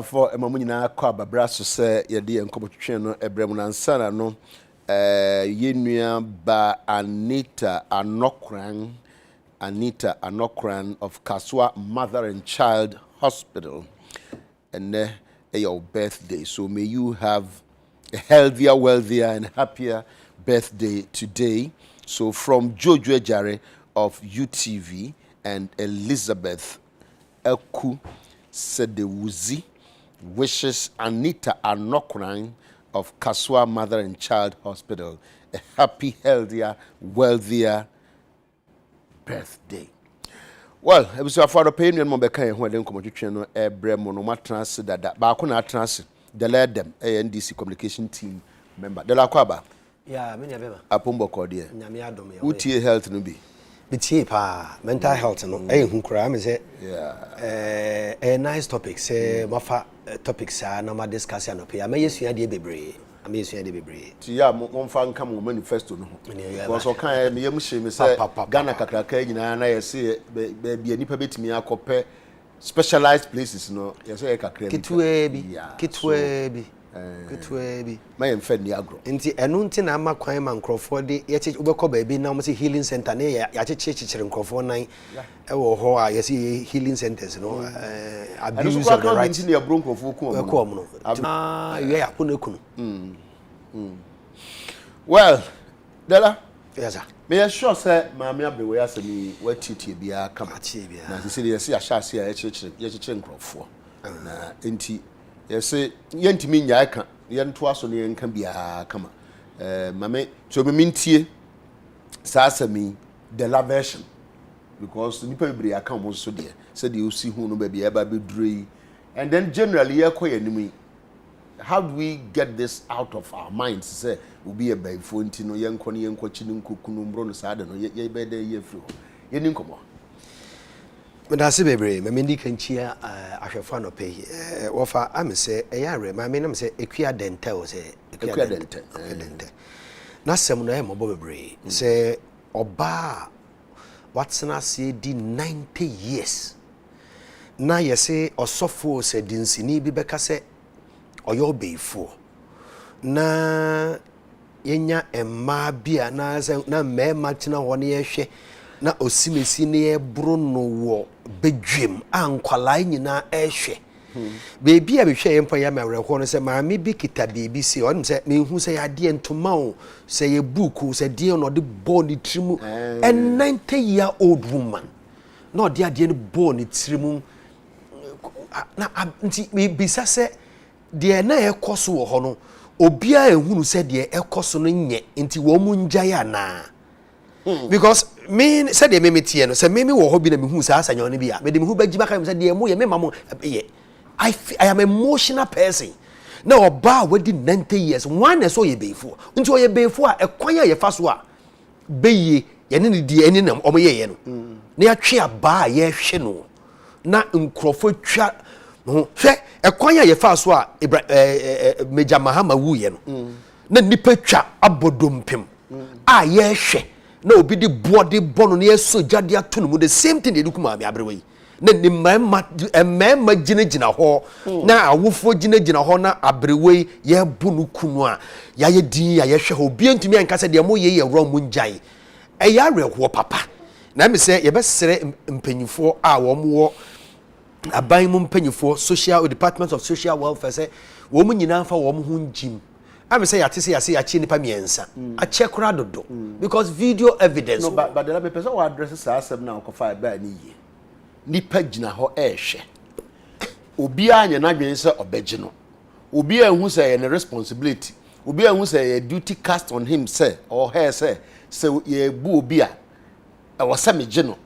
for a moment na kwa babraso se ye de nkobotwe no ebrem na nsana no yenua ba Anita Anokran of Kaswa Mother and Child Hospital, and your birthday. So may you have a healthier, wealthier and happier birthday today. So from Jojo Jare of UTV and Elizabeth Eku Sedewuzi wishes Anita Anokran of Kaswa Mother and Child Hospital a happy, healthier, wealthier birthday. Well, I was for the pain and Mobeka when they come to channel a bremono trans that Bakuna trans the led them ANDC communication team member. The La Quaba. Yeah, many of them. Apumbo Cordia. Uti health no be. It's mental health no. Who cram is it? Yeah. A nice topic. Say Mafa topics are no more discussion up here. I may use you idea be I may use you idea be. Yeah, one fan come manifesto no. Was okay. Me yamushi say Ghana kakraka nyina na yesi be nipa betimi akope specialized places no. Yesi kakra. Kitwe bi. My friend Niagro. Inti enunti na ama kwan ma nkrofo de ye ubekọ ba bi na mo healing center na ya chechechire nkrofo nan e wo ho a ye healing centers no abuse of the right inti na bro nkrofo ku no ye ya kunekunu well Dela yes sir me sure say maami abewe asemi watiti bia kama na se se ye ahase a ye chechire nkrofo na inti yes, yentimi nya ka yento aso ne yenka bia kama mame so me mintie sasami the la version because nipa bibiri aka mo so de said you see hu no ba bia ba bedrui and then generally yakoyanimi how do we get this out of our minds say we be a by phone no yenko ne yenko chini nkokunu mbro no saade no ye be de ye firi yeni nkomo. But I say, baby, my mindi can cheer ahwefo no pay. Wofa am say eyare, my menam say equia dental say equia dental. Na sem no e mo bebre. Say oba what's na say di 90 years. Na ye say osofo say dinsini bi beka say oyo beifo. Na yenya emma bia na say na mema tina won ye hwe. Na osimesi ne ebro no wo bedwem ankwalai nyina ehwe beebi a behwe yempa ya mawreko no se maami bi kita beebi si on se me hu se ya de ntoma o se ye buku se de no de body trimu a 90-year-old woman no de ade no body trimu na nti me bisa se de na ekoso wo ho no obia ehunu se de ekoso no nye nti wo mu njaya na because me said the meme tie no say me wo ho bi na me hu sa asanyo ne bia me de me hu bagiba kan me say de mo ye me mamo I am an emotional person na oba we 90 years one na so ye beefo nti o ye beefo a ekwan ye fa so a beye ye ne di eni na omo ye no na ya twe aba ye hwe no na nkrofo twa no hwe ekwan ye fa so a Meja Mahama wu ye no na nipa twa abodompem a ye hwe na obi di body bono na yeso jade ato no the same thing they do kuma abrewe na ni mema gina ho na awofo gina ho na abrewe ye bu no kunu a ya ye din ya ye hwe ho bi antumi anka se de mo ye wro mu njai e ya reho papa na me se ye besere mpanyifo a wo mo aban mu mpanyifo social department of social welfare se wo mu nyina fa wo mo ho njim I say I say nipa miensa a check dodo because video evidence no but the person who addresses us now ko fa ba ni ye nipa gina ho ehwe obi anya na dwen se obegye no obi ahu say a responsibility obi ahu say a duty cast on him say or her say ye bu obi a was megye no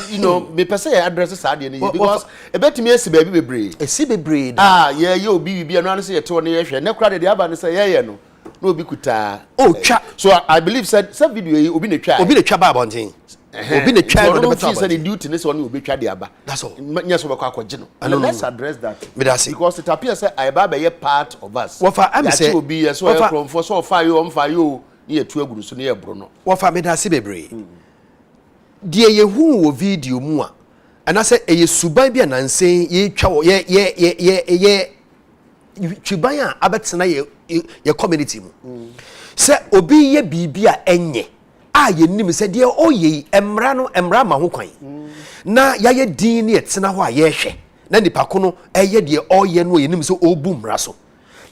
you know me person addresses ade ni because e betimi esi ba bi bebre yeah you obi bi no say ye to ne ye hwe ne kura de aba ne say ye no no obi kuta twa so I believe said video obi ne twa ba bonten obi ne twa no be say the duty ne say obi twa de aba that's all nya so be kwa akogye no and let's address that because it appears say I ba be part of us what for am say obi yes so from for so far you on fire you ne tu aguru so ne ye bro no what for me da se bebre die ye hu wo video mu a and I say a suban bi anansen ye twa ye twibanya abetsena ye community mu se obi ye bibia enye a ye nim se de oye emra no emra ma ho kwan na ya ye din ne etena ho a ye hwe na nipa ko no eye de oye no ye nim se obu mra so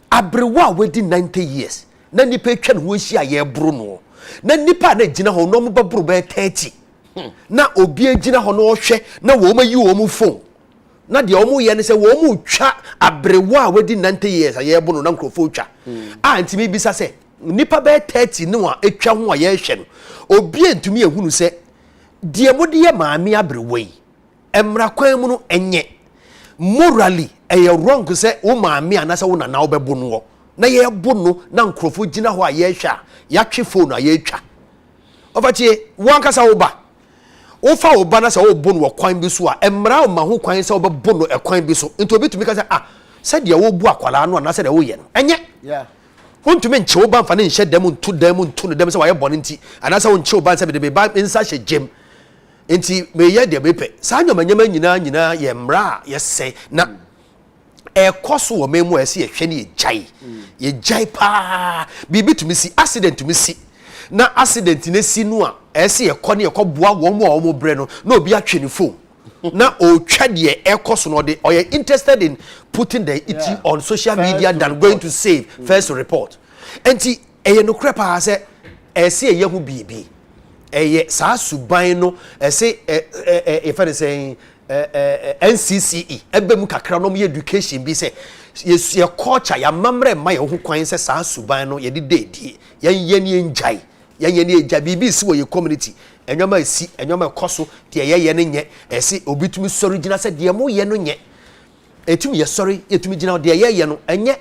abrewa wedi 90 years na nipa twa no ho hia ye bro no na nipa na gina ho no mo babro be 30 na obi agina ho no hwe na wo ma yi wo mu phone na de omu ye ne se wo mu twa abrewa wedi 90 years aye bo no na nkrofo twa a ntimi bisa se nipa be 30 ne wa etwa ho aye hwe no obi entumi ehunu se de mo de ye maami abrewa yi emra kwan mu no enye morally eye wrong se wo maami anase wo nana wo bebo no na ye bo no na nkrofo gina ho aye hwe ya twe phone aye twa ofatie wankasa wo ba ofa oba na se obo no kwan bi so a emra ma ho kwan se obebo no ekwan bi so nti obi tumi ka se se de wo bu akwala no na se de wo ye no enye wontumi nche oba mfa ne nhye dem ntu no dem se waye bone nti ana se wo nche oba se be de ba nsa hye gem nti me ye de be pe sa nyoma nyina ye mra ye se na ekoso wo memu ese ye hwe ne ye jai pa bibi tumi si accident tumi si na accident ne si no a ese ye kɔ ne ye kɔ boa wo mo bre no na obi atwe ne phone na o twa de ekoso no de or you interested in putting the it on social media than going to save first report enti eye no krepa se ese ye hu bibi eye sa suban no ese if I say NCCE ebem kakra no education bi se ye culture ya mamre ma ye hu kwan se sa suban no ye de dedi ye ne njai ye ne eja bibi si wo ye community enyoma esi enyoma ekoso de ye ne nye esi obitumi sori gina se de mo ye no nye etumi ye sori etumi gina de ye no enye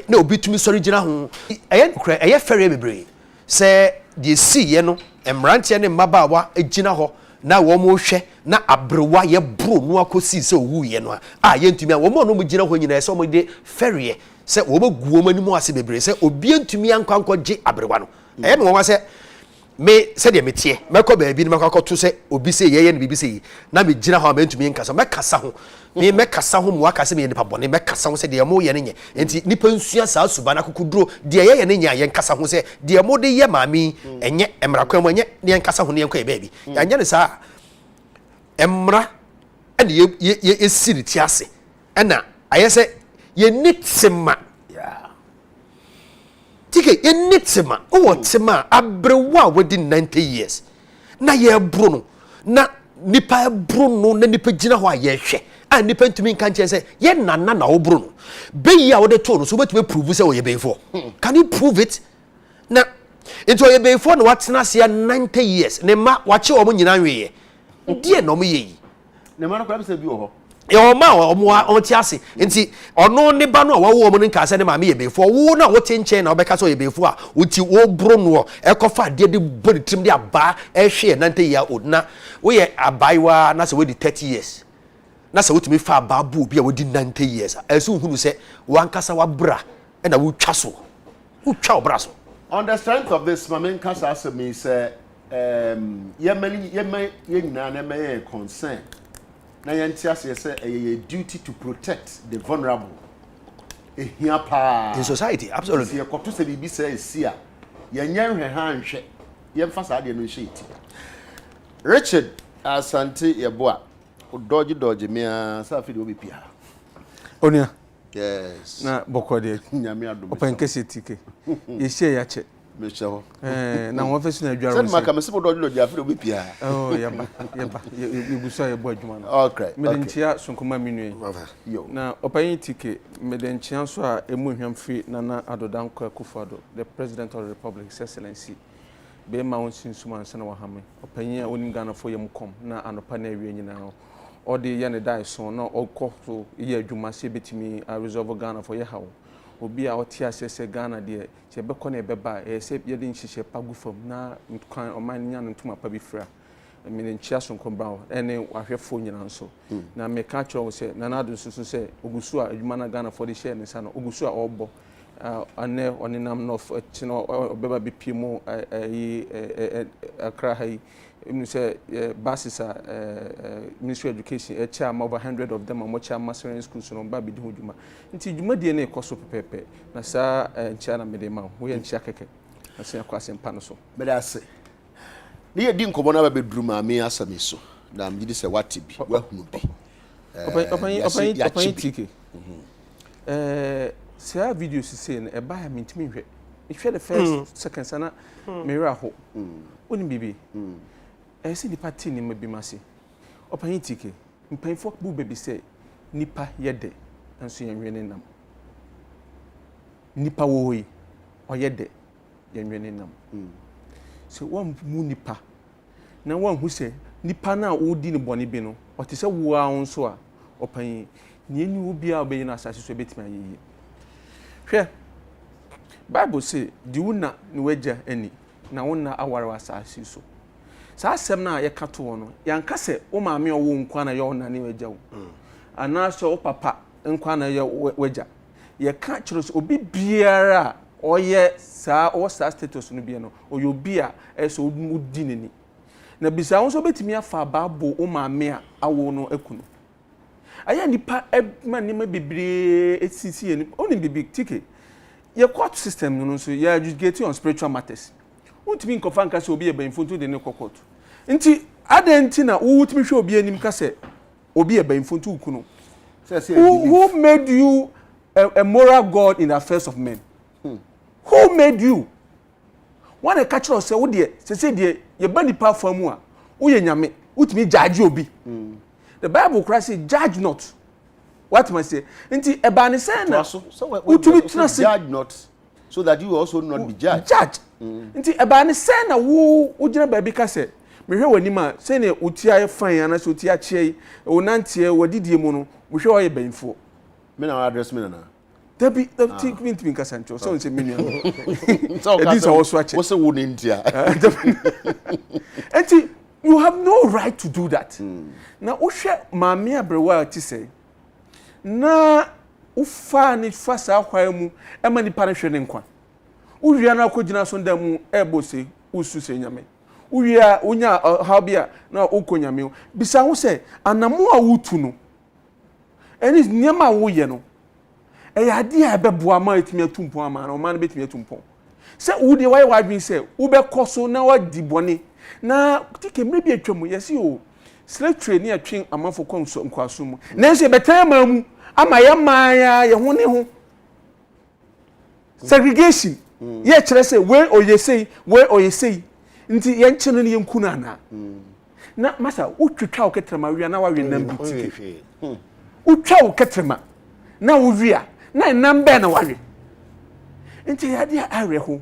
na obitumi sori gina ho eye nkra eye fere bebre se de si ye no emrante ne mabawa egina ho na wo mo hwe na abrewa ye bro no akosi se owu ye no a ye ntumi a wo mo no mo gina ho nyina se mo de fere se wo baguo manimu ase bebre se obi ntumi ankwanko gi abrewa no eye me won se me se de metie meko ba bi ni meko to se obi se ye ne bibi se na me gina ho ma ntumi nkasa me kasa ho me kasa ho mo aka se me nipa bone me kasa ho se de mo ye ne nye enti nipa nsua sa suba na kokuduro de ye ne nya ye nkasa ho se de mo de ye maami enye emra kwa mo enye ne nkasa ho ne enko e ba bi ya nya ne sa emra ene ye siri ti ase ena aye se ye nitsema tike ye nitsema o tsema abrewa within 90 years na ye bro no na nipa bro no na nipa gina ho aye hwe a nipa ntumi nka nche se ye nana na wo bro no be yi a wo de to no so betumi prove se wo ye before can you prove it na into ye before no watena se 90 years ne ma wache wo nyina nwe die no mo ye yi ne ma no kwa be se bi wo ho yo ma o ti ase nti ono ne ba no wo wo mo nka se ne ma me ye before wo na wo ti nche na obeka so ye before a uti wo bro no ekofa de body trim de aba ehwe 90 year old na wo ye abaiwa na se we di 30 years na se wotumi fa aba bu bi a wo di 90 years esu hunu se wankasa wa bra na wo twa so wo twa obra so. On the strength of this mamen kasa asemi say ye nyina na me concern na yantias ye say a duty to protect the vulnerable ehia pa in society absolutely ye koto se bibi say sia ye nyanhwe ha nhwe ye mfa sa de no nhwe ti Richard Asante yeboa dodge me sa fi de obi pia onia yes na bokode nyame adom open kese tike ye share ya che me cheho na won fesu na adwaro se maka me se dodge afi de obi pia oh yaba ye gusa ye bo adwuma no okay medenchia sonkoma minue yo na open tike medenchia so a emu hwam free na adodanko akufado the president of the republic his excellency be ma won sinsuma ansa na wahame open onim Ghana fo yem kom na anopa na awie nyina o de ye ne dai so na okọ so ye adwuma se betimi a resolve Ghana for ye hawo obi a oti asese Ghana de che be kọ na be ba e se ye de nhihye pagu fam na kwan oman nya no ntuma pa bi fra mini nchia so nkombra ene ahwefo nyina nso na me ka cho se na na do susu se ogusu a adwuma na Ghana for the share ne sa no ogusu a obo ane oninam no chino obeba bipimo akra hai you say basis Ministry of Education over 100 of them are much mastering schools no ba bi di huduma nti dwuma die na ekoso pepepe na sa nchia na medema wo ye nchia keke na se akwase mpa no so but ase ni ye di nkomo na ba bedru ma me asame so na mjidi se wati bi wa hunu bi opan tike se video si say na e ba ya mentimi hwe the first second sana me ho oni bibi esi nipa ti ni mabimase opan tike mpanfo bu bebi say nipa yede enso yenwene nam nipa wo yi oyede yenwene nam so wan mu nipa na wan hu say nipa na odi ni boni bi no o te say wo a nso a opan ni eni obi a obeyi na asase so betima yeyi hwe Bible say di wuna ni waja eni na wona aware asase so sa asem na ye kato wo no yanka se o maame owo nkwa na ye wona ni waja wo ana so o papa nkwa na ye waja ye ka kiro so obi biara oye sa o sa status no bi no oyo obi a eso odi neni na bisa won so betimi afa babo o maame a awo no akunu aya nipa ma ni ma bebre etisi ye ni oni bibi tike ye court system no so ye adjudicate on spiritual matters utimi nkofa nka se obi e banfo ntu de ne court nti adenti na utimi hwe obi anim ka se obi e banfo ntu kunu who made you a moral god in the affairs of men who made you one e catch us say wo de se de ye ba nipa famu a wo ye nyame utimi judge obi the Bible Christ say judge not. What must say? Nti eba ne say na utumi judge not so that you also not be judged. Judge. Nti eba ne say na wo ugina ba bi ka say me hwe wani ma say na utia ye fan ana so utia chie o nantie wadidie mu no me hwe o ye banfo. Me na address me na. Debi think me ntimi ka sancho so nse me nua. So this also a check. What's wo ne ntia. Nti you have no right to do that. Na ohwe maame abrewa ti say na ufa ni fasa akwa mu e ma nipa ne hwe ne nkwa uwia na akogina so ndam ebose usu se nyame uwia unya habia na ukonyame bisa ho se anamo a wutu no eni niam a wo ye no e ya de a beboa ma etimi atumpo ama na o ma na betimi atumpo se wo de why wadwin se wo be koso na wadi bone na tike mrebi atwam yesi o slave trade ni atwen amafo konso nkwaso mu na se betan ma mu ama ye maaya ye ho ne ho segregation ye kire say we oyesei nti ye nkyene ne ye nkuna na na masa utwitwa oketrema wia na wawe nam bitike utwa oketrema na wia na nam be na wawe nti ya dia awe ho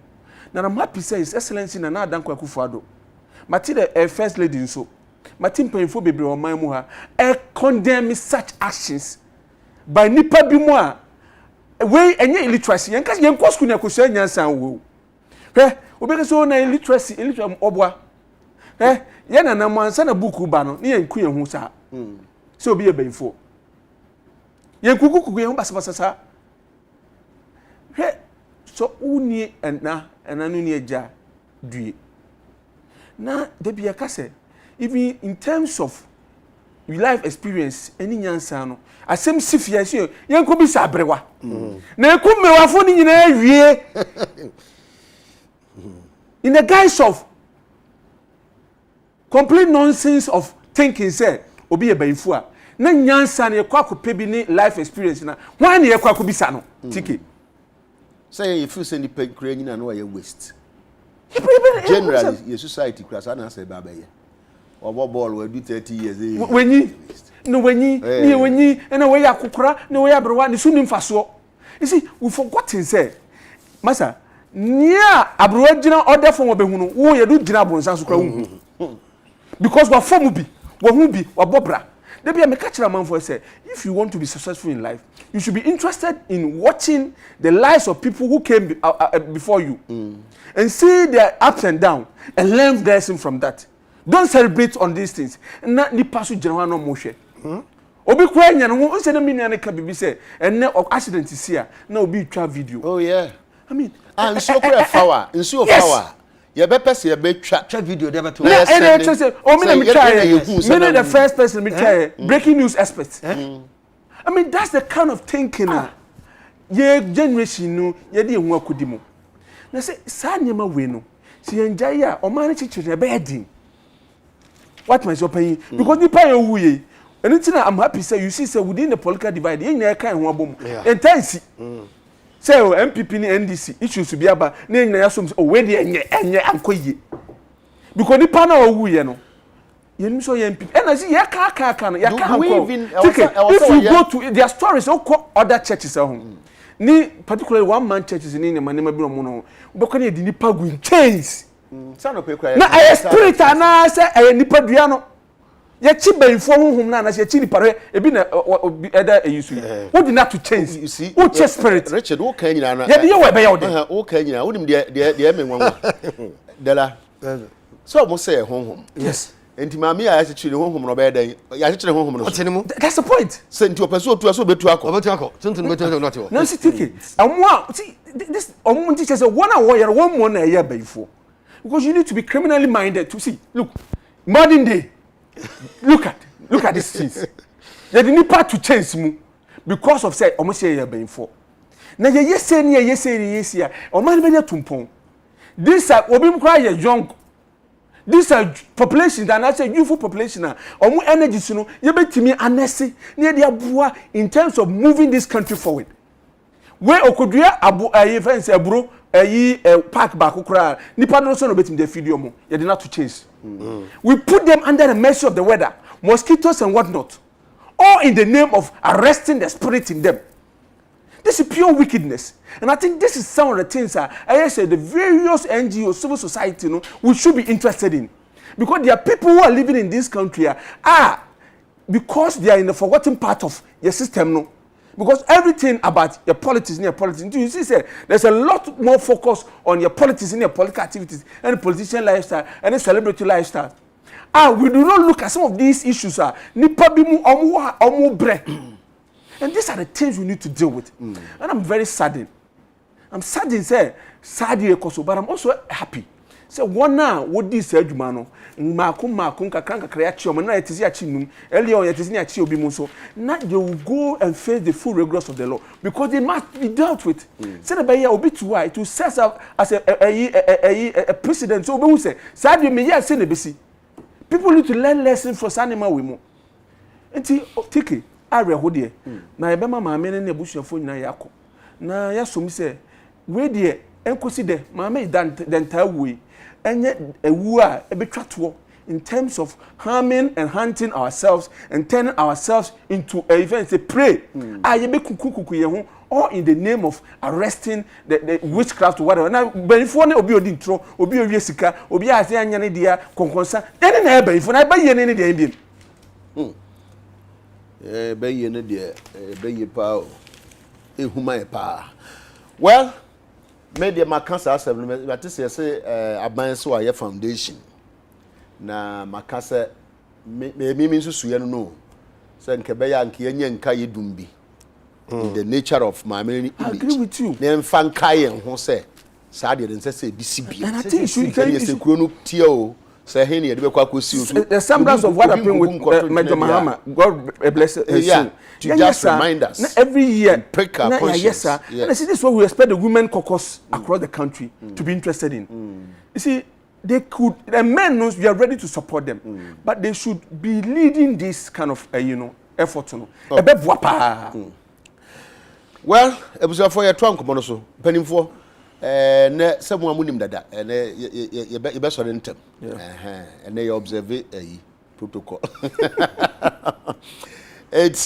na I'm happy say his excellency na Adankwa Akufo-Addo mati the first lady nso mati mpanfo bebre o man mu ha condemn such actions by nipa bi mu a we enye illiteracy yen kasi yen kosku na koso nyansan wo hwe obeke so na illiteracy obwa yen na mansa na book ba no ne yen ku yen hu sa so obi e banfo yen kukuku yen hu basabasa sa hwe so uni na no ni eja due na de bia kase even in terms of life experience any nyansa no asem sifia se yenko bi sabrewa na ekumewafo ni nyina awie in the guise of complete nonsense of thinking say obi e banfu a na nyansa na ekwakope bi ni life experience na hwan na ekwakobisa no tiki say if you send the kra nyina no ye waste generally your society class na say baba ye obo ball we do 30 years wenyi no wenyi na we yakukura na we abrewa ni sunu mfaso you see we forgotten say masa nia abrewa gina order form obehunu wo ye do gina bonsan so kra hu because wa form bi wa hu bi wa bobra dey be make kira man for say if you want to be successful in life you should be interested in watching the lives of people who came before you and see their ups and downs and learn lesson from that. Don't celebrate on these things. Na ni pasu general no mo hwe. obi kura nya no ho nse na minua ne ka bibi say enne accident si a na obi twa video. Oh yeah. I mean, nso kura fawa, nso fawa. Ye be pese ye be twa video dey beto. Na say o me na me try. Me the first person me try breaking news expert. I mean, that's the kind of thinking ye generation no ye dey hu akodi mu. Na say sa nyema we no. Si enjai a o man chichire be edin. What my opinion? Because the pay who ye. Anything I'm happy say you see say within the political divide, you na kan ho abom. Intense. Say MPP ni NDC issues to be aba na nyina yasom oh we dey enye ankoye. Because the panel who ye no. You know so MPP. And I see ya ka no, ya ka anko. If you go to their stories other churches at home. Ni particularly one man churches in India manema bi no no. Ubekọ na di nipa gu chains. Sano pe kwa na a spirit na say a nipa dua no ye chi banfo honhom na say chi nipa re ebi na eda eyisu wo di not to change you see wo che spirit Richard wo kan nyina na ye de we be ye wo de wo kan nyina wo nim de emenwa dela so mo say honhom yes enti maami ya chichire honhom no be den ya chichire honhom no so that's the point say enti opeso otu aso betu akọ tuntun betu not yo no see tiki amwa see this omo teacher say one a wo yere one mo na ye banfo. Because you need to be criminally minded to see. Look, modern day. Look at these things. You need part to change mu because of say almost say you're being for. Now you say yes. O man be tumpon. This are obi mkra ye young. These are population that I say youthful population na omo energy no you betimi anese na dey aboa in terms of moving this country forward. Where okodua abu fence aburo park back ukra nipa no so no betim the video mo you did not to change we put them under the mercy of the weather, mosquitoes and whatnot, all in the name of arresting the spirit in them. This is pure wickedness. And I think this is some of the things I say the various NGOs, civil society, you know, we should be interested in. Because there are people who are living in this country because they are in the forgotten part of your system, no. Because everything about your politics and your politics, you see, there's a lot more focus on your politics and your political activities and the politician lifestyle and the celebrity lifestyle. We do not look at some of these issues. Nipa bimu omu bre. And these are the things we need to deal with. And I'm very saddened. I'm saddened, but I'm also happy. So one now, what this adwuma no, makum kakranka kreachi o na yetizi achi num, earlier on yetizi achi obi mu so, na they will go and face the full rigors of the law because they must be dealt with. Say the by obi to why to set up as a precedent. So we say, sad you me here say nebesi. People need to learn lessons from sanima we mo. Enti tiki are ho de. Na ebe mama me ne ebusuafo nyina yakọ. Na yaso mi say we de enkosi de mama denta we. In terms of harming and hunting ourselves and turning ourselves into events, a prey. Or in the name of arresting the witchcraft or whatever. Now, but if one obi odintro, obi oyesika, obi ase anyane dia konkonsa, then na ebe if na buy ye ne dia Indian. Buy ye ne dia, buy ye pa, ehuma pa. Well, media makasa asem but say aban so aye foundation na makasa me nso suye no say nke be ya nke yenye nka yedum bi in the nature of my image. I agree with you. Na mfa nka ye ho say sa de nse say bisi and I think you can say kuro no tie o say he ne de be kwa kosi the semblance of what happened with Major Mahama. God bless his soul. To just remind us every year prick our conscience. Yes, sir. Yes. And I see this is what we expect the women caucus across the country to be interested in. You see, they could, the men knows we are ready to support them, but they should be leading this kind of effort. Well, it was for your trunk, Monoso, penny for someone with him that you best on them, and they observe a protocol. It's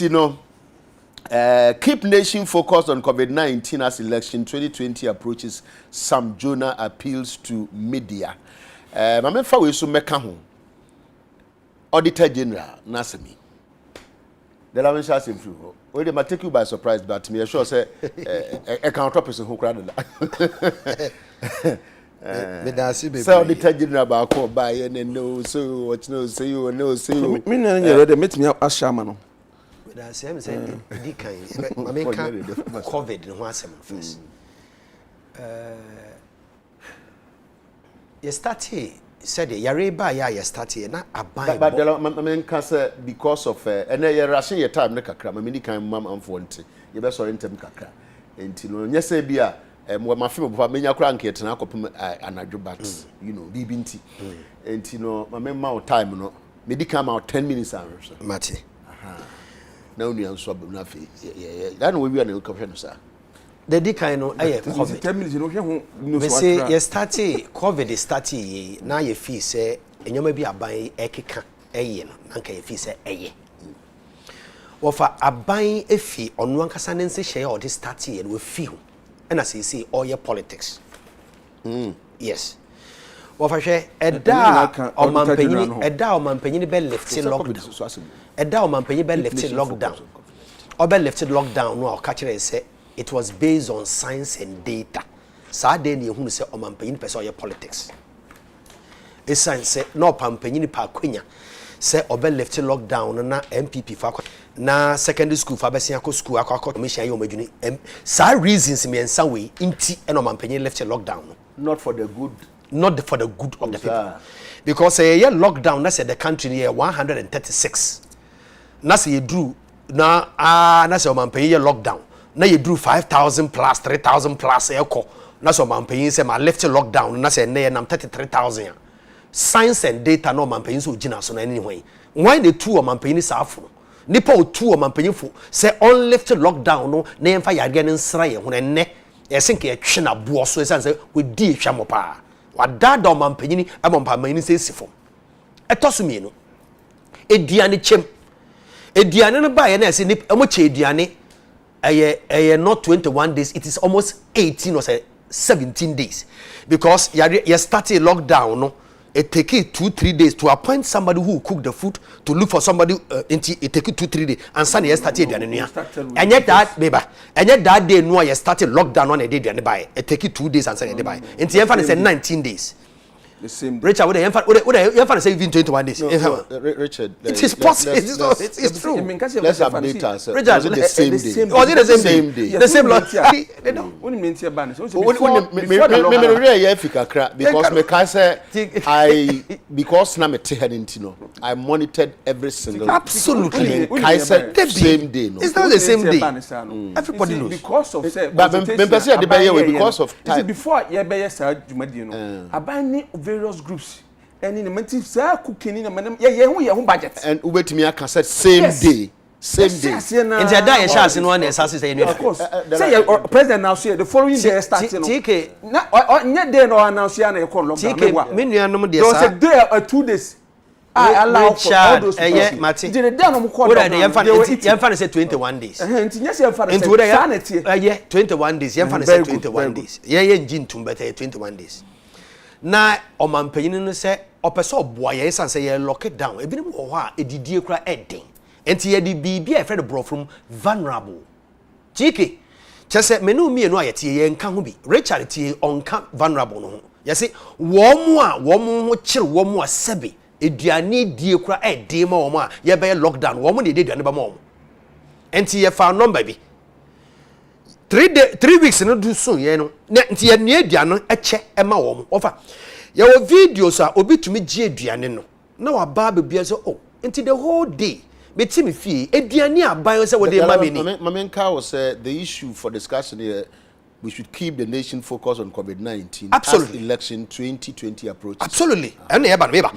keep nation focused on COVID-19 as election 2020 approaches. Some Jonah appeals to media. Mame fa we so meka ho. Auditor General Nasemi. The la mention as improve. We dey take you by surprise, but me sure say account person who crowd that. So Auditor General ba ko ba ye no so what no say you no say you. Me na ready meet me as chairman. That same say Adekye. I mean, COVID no one first. You started said yare ba ya you started na aban. But I mean, because of and you rushing your time, nekakra. I mean, Adekye mam amfonte. You be sorry ntem kakra. Enti no nyese bia my film before me nyakra anket na akopem anadwo but you know bibi nti. Enti no my memma time no me di come out 10 minutes and so. Mate. Na unu anso abam na fe. That no we na ukahwe no sa. The Adekye no aye COVID. 10 minutes no hwe ho no so. We say you started COVID is starting na ye fee say enyoma bi aban ekeka eye no na nka ye fee say eye. Wofa aban efi onu ankasa ne nse hye o de starting and we feel and as you see all your politics. Yes. Wofa hwe eda o mampanyin be lifted lockdown. Eda o mampanyin be lifted lockdown. Or be lifted lockdown no o ka kire say it was based on science and data. Sa de ne ehunu say o mampanyin pese all your politics. E science say no pampanyin pa kwanya say obe left lockdown na MPP fa na secondary school fa besia ko school akọ mission ye omadwuni sa reasons me ensa we nti e no mampanyin left lockdown Not for the good of the people. Because a year lockdown na say the country near 136 na say you drew na na say mampanyin year lockdown na you drew 5,000 plus 3,000 plus eko na so mampanyin say ma left lockdown na say na nam 33,000. Science and data no mampanyin so gina so na anyway. Why the two of mampanyin sa afro? Nipa o two of mampanyin fo say on left lockdown no na yemfa yare ne nsra ye ho ne ye think ye twe na bo so say we di etwa mo pa. Wa dada o mampanyin mampanyin say sifo. Etoso mi no. Ediane chem. Ediane no ba ye na say mo che ediane not 21 days, it is almost 18 or 17 days. Because you started lockdown, no? It take you 2-3 days to appoint somebody who will cook the food, to look for somebody, it take you 2-3 days. And Sunday you started and yet that, baby, and yet that day, no, you started lockdown on a day, and buy it take you 2 days and Sunday buy. And the infant is 19 days. The same day. Richard, what you say even 21 days? No, Richard, it is possible. It's true. Let's update us. Richard, was it the same day? Was it the same day? Day? The same lot. They don't. Only mean to ban. So before because na me tehadintino, I monitored every single. Absolutely. I said same day. No, it's not the same day. Everybody knows. Because of because of time. Before you be sir Jumadino, abani various groups. And in the mental sir cooking in a man, yeah, budget. And wait me, I can say same day. Same day. In the day, chance in one assassin. Of course. Say president now say the following day starting. TK. Not day no announce ya na call TK. Many no there was a day or 2 days. I allow for all those people. Yeah, Martin. Did it down on call. What are the infant say 21 days. And yes, sanity. Yeah, 21 days. Infant say 21 days. Yeah, engine to better 21 days. Na o mampanyin no say opeso boa ye san say ye lock it down. Ebi mo ho a edidie kra eden. Enti ye di bibia e friend bro from vulnerable. Chiki. Chese menu mi enu ayete ye nka ho bi. Richard tie onka vulnerable no ho. Ye say wo mu ho kire wo mu a sebe. Eduane die kra eden ma wo mu a ye be lockdown. Wo mu ne eduane ba ma wo. Enti ye fa number bi. 3 weeks no do soon ye no. Enti ye ne eduane eche e ma wo mu. Ofa. Ye wo videos a obi tumi gie eduane no. Na wa ba be so oh. Enti the whole day but me fee eduane aban say we dey mamini. Mamenka was the issue for discussion here. We should keep the nation focused on COVID-19 absolutely. As election 2020 approaches. Absolutely. And eba no eba.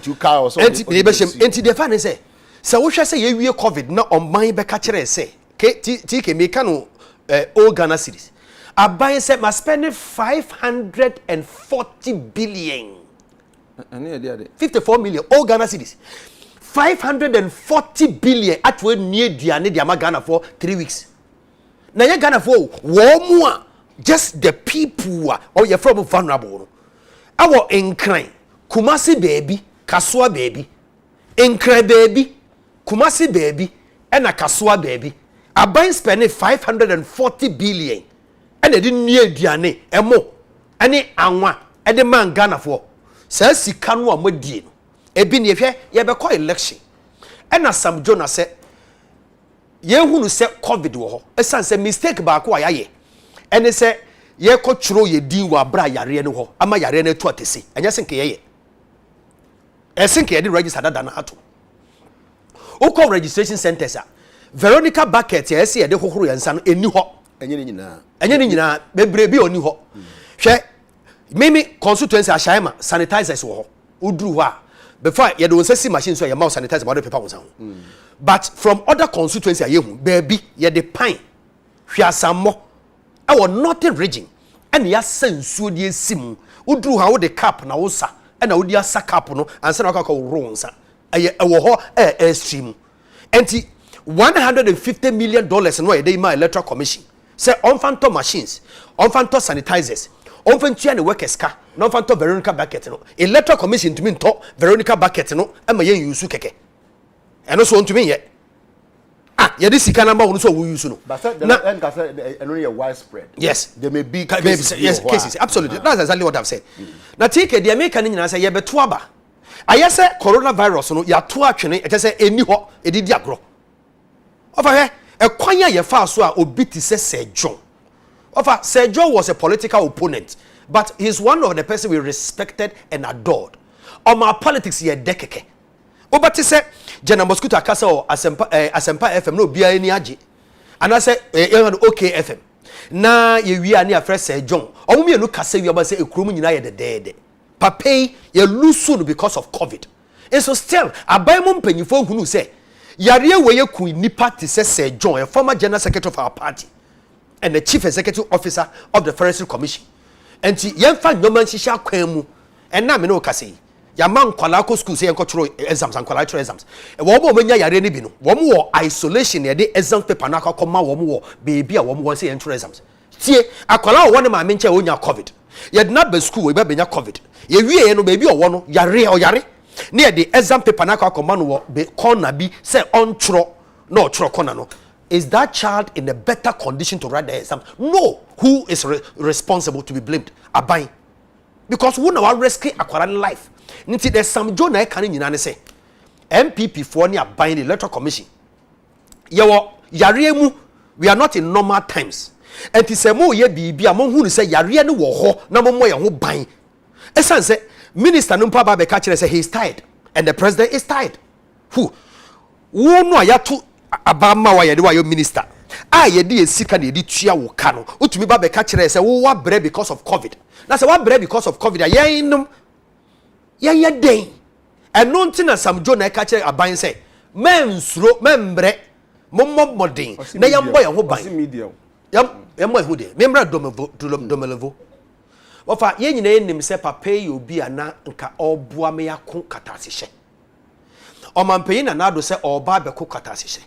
Enti the fan say wo hwe say ye wie COVID na oman be ka kire say TK me ka no all Ghana cities. Aban say must spend 540 billion. 54 million all Ghana cities. 540 billion at we near Diane Ghana for 3 weeks. Now you Ghana for more just the people or you're from vulnerable. Our incline Kumasi baby, Kasua baby, Incre baby, Kumasi baby, and a Kasua baby. A buying spending 540 billion and they didn't near Diane and more. Any anwa and the man Ghana for says he can't want with Dino. Ebi ni ye be call election. And as some Jonah said, ye hunu se covid wo ho esan se mistake ba ko ayaye ene se ye ko tworo ye din wa bra yare ne ho ama yare ne to atese anya se nke ye esinke ye di register dada na ato ukọ registration centers a Veronica Bucket ye se ye de hohoro yansa no eni ho enye ni nyina bebre bi oni ho hwe mimi constituency ashaima sanitizers wo ho uduru ho a before ye de wonsasi machine so ye ma sanitizer ba de paper wonsa ho but from other constituency a ye hu baby ye de pine hwiasammo e wo northern region ene ya sansuo de esim uduru ha wo de cap na wo sa ena wo de asa cap no ansa na ka wo nsa eye wo ho stream enti $150 million no ye de ma electoral commission say on phantom machines on phantom sanitizers on phantom ne workers ka no phantom Veronica Bucket no electoral commission to me to Veronica Bucket no e ma ye use keke eno so ntumi ye ye de sika number one so we use no but na eno ye widespread yes there may be cases, yes cases absolutely that's exactly what I've said na take the American nyina say ye beto aba ayese coronavirus no ya to atwene e say eni ho e didi agro ofa he e kwanya ye fa so a obi ti say Sir John ofa Sir John was a political opponent but he's one of the person we respected and adored on my politics ye dekeke obati say Jena Mosquito akasa o asempa FM no bia ani age ana say okay FM na ye wi ani afre Sir John omo me no kasa wi obase ekrom nyina ye de papay ye lose no because of covid and so still abai mo mpanyifo hunu say yare we ye ku nipa ti say Sir John a former general secretary of our party and the chief executive officer of the forestry commission enti yemfa nyoma nhihia kwan mu enna me no kasa ya man kwala ko school say enko tro exams and kwala tro exams e wo mo menya yare ne bi no wo mo wo isolation ye de exam paper na akoma wo mo wo baby a wo mo say entro exams tie akwala wo ne ma me nche onya covid ye de na ba school we ba benya covid ye wie no baby wo no yare ne ye de exam paper na akoma no wo be corner bi say on tro no tro corner no is that child in a better condition to write the exam? No. Who is responsible to be blamed? Abai. Because we know rescue akwara life. Nti there's some John I can nyina say MPP for ni abai the electoral commission. Yewo yare mu we are not in normal times. Enti se mo ye bibia mo hu ni say yare ne wo ho na mo ye ho ban. Esan say minister no pa ba be ka kire say he is tired and the president is tired. Who? Wo no ayato abama wa yede wa yo minister a yede esika na yede tua wo ka no utumi ba be ka kire say wo wa bre because of covid na say wa bre because of covid ayenum ye den eno ntina samjo na ka kire aban say mensuro membre mommodin na yambo ye ho ban yambo ho de membre domelevo wofa ye nyina enim say papa ye obi ana nka oboa me yakon katasehye omampeyi na nado say oba be ko katasehye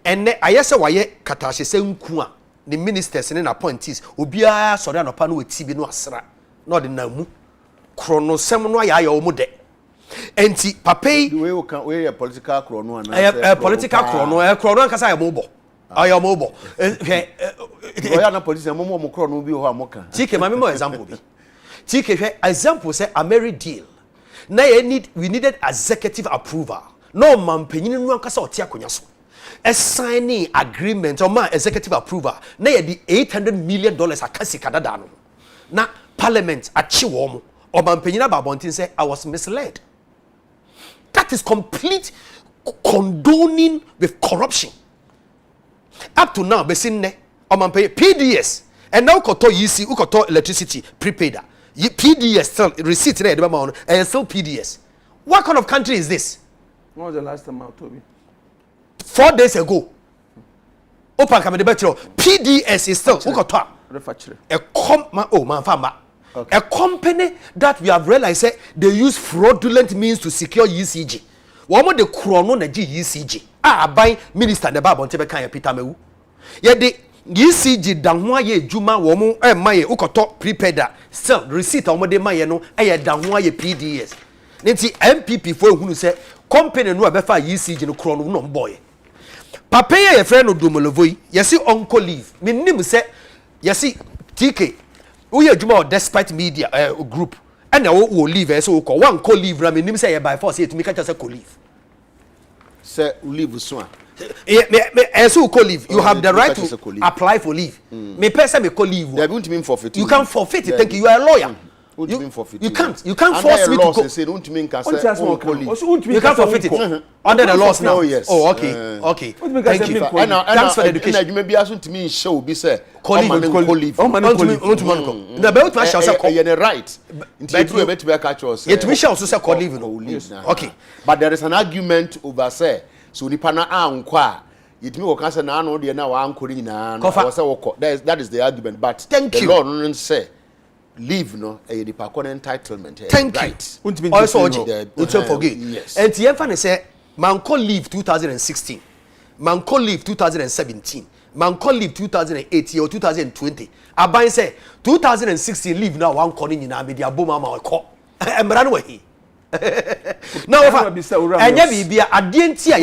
enne ayese waye katahye nku a the ministers ne na appointees obia sori anopa no weti bi no asra no de na mu kronosem no aya omu de enti papay we political krono ana political krono ankasa ya mobo aya mobo oya na politician mo krono bi ho amoka tike mame mo example bi tike hwe example say a married deal na we needed executive approval no mampanyin no ankasa oti akonya so a signing agreement or my executive approval na ye di $800 million akasi kadada no na parliament achi wo mo obampanyina babontin say I was misled. That is complete condoning with corruption. Up to now besin ne obampany PDS and now ukoto yisi ukoto electricity prepaid PDS still receipt na edeba ma and still PDS. What kind of country is this? When was the last time out, Toby? 4 days ago. Open camera betro. PDS is still ukoto a company that we have realized say they use fraudulent means to secure ECG. One the chrono na ECG. By minister the Bible tebe kan Peter Mewu. Ye the ECG danwa ye juma wo mo maye ukoto prepaid still receipt omo de maye no danwa ye PDS. Nti MPP for ehunu say company no abefa ECG no chrono no boy. Papa ye friend no Domolovoi, yesi uncle leave. Minim say yesi TK. We are juma despite media group. And now we leave so one co leave. I mean, say by force to make us a co leave. Say leave so. So call leave. You have the right to apply for leave. Me person me call leave. They won't mean forfeit. You can't forfeit it. Thank you. You are a lawyer. You can't. You can't force me to go. You can't forfeit it under the laws now. Yes. Oh, okay. Okay. Thank you. Thanks for the education. You may be asking to me show be say call leave. Oh, man, the belt man shall say call. You're right. But you bet be catch us. It we shall also say call leave. Okay. But there is an argument over say so ni pana ankwa. It me can say na no de na wa ankori na no. That is the argument. But the law don't say leave no a entitlement. Thank you. Also, don't forget. Yes. And the emphasis say man call leave 2016, man call leave 2017, man call leave 2018 or 2020. Aban say 2016 leave now one calling in a media boom mama call. Emran we. Now anya bibia adientia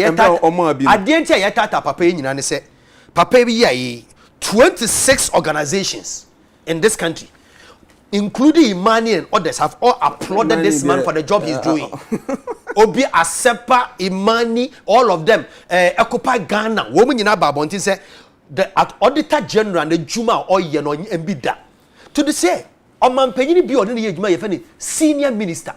yeta papa nyina ne say papa bi ya 26 organizations in this country, including Imani and others, have all applauded this man for the job he's doing. Obi Asepa, Imani, all of them. Occupy Ghana. Woman in Ababonti say the Auditor General and the Juma or Yeno and Bida. To the say, Oman Penny be ordinary Juma senior minister.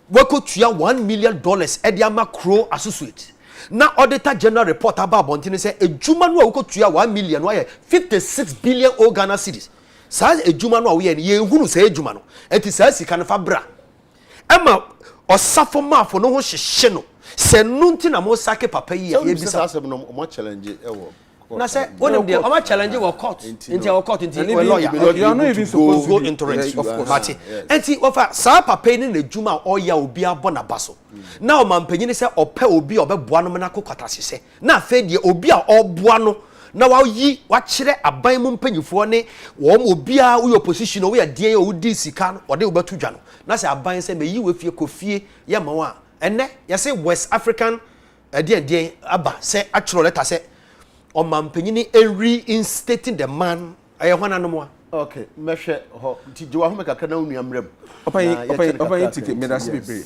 Wako tuya $1 million Ediama Crow associate. Now Auditor General report about Bontini say a Juma no wako tuya 1 million, why 56 billion old Ghana cedis. Says a Juma no we and ye who say Juma no. And it says he can fabra. Emma or suffer ma for no sheno. Say nuntin a mo sake papa ye bisa no challenge na say one of the our challenge was court into our court into lawyer. You are not even supposed to go into it, of course. And see offer sa papa ni na Juma or ya obi abona baso. Now man penyin say ope obi obeboa no na kokotase se. Na fe de obi a oboa no na wa yi wa kire aban mu mpanyifo ne wo obi a we opposition we adie o di sika no ode obetu dwa no na say aban say me yi we fie kofie ye ma wa enne ye say West African adie aba say actual letter say o man panyini reinstating the man aye hwana no mo. Okay, mehwe ho nti je wa ho meka na unuamrem open ticket me da se bebre